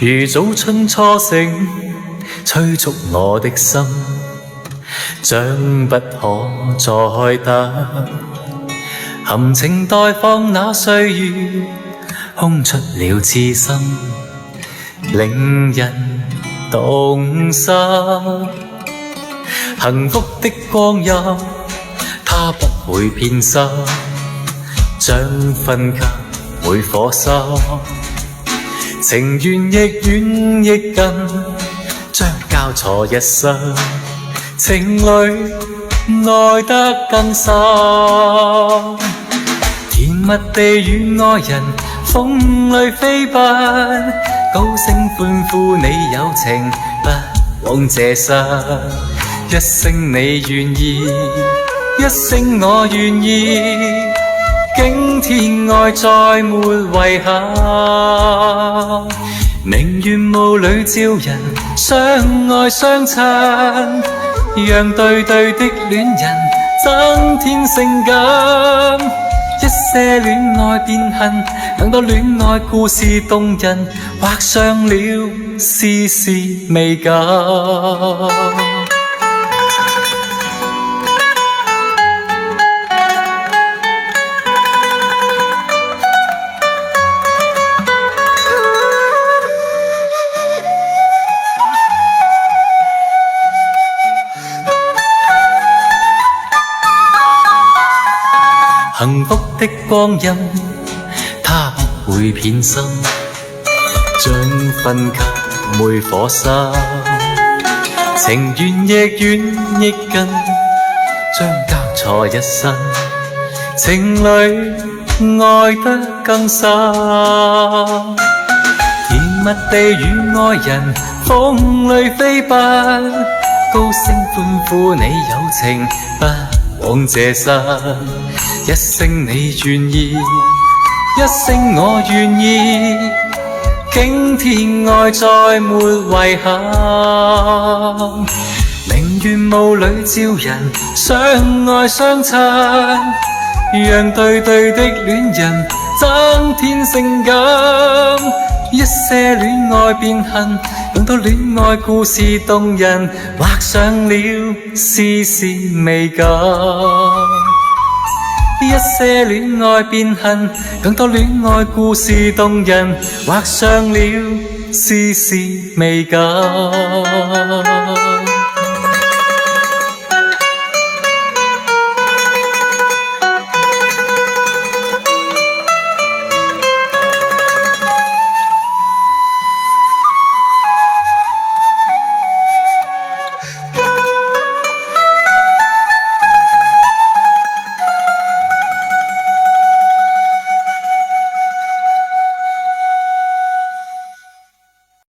如早春初醒，催促我的心，將不可再得。含情待放那歲月，空出了痴心，令人動心。幸福的光陰，它不會偏心，將分給每顆心。情緣亦遠亦近，將交錯一生，情侶愛得更深。甜蜜地與愛人風裏飛奔，高聲歡呼你有情不枉這生。一聲你願意，一聲我願意，驚天愛再沒遺憾。寧願霧裏照人相愛相親，讓對對的戀人增添性感。一些戀愛變恨，更多戀愛故事動人，畫上了絲絲美感。幸福的光陰，它不會偏心，將分給每顆心。情緣亦遠亦近，將交錯一生，情侶愛得更深。甜蜜地與愛人風裏飛奔，高聲歡呼你有情不枉這生。一聲你願意，一聲我願意，驚天愛再沒遺憾。寧願霧裏照人相愛相親，讓對對的戀人增添性感。一些戀愛變恨，更多戀愛故事動人，畫上了絲絲美感。一些戀愛變恨，更多戀愛故事動人，畫上了絲絲美感。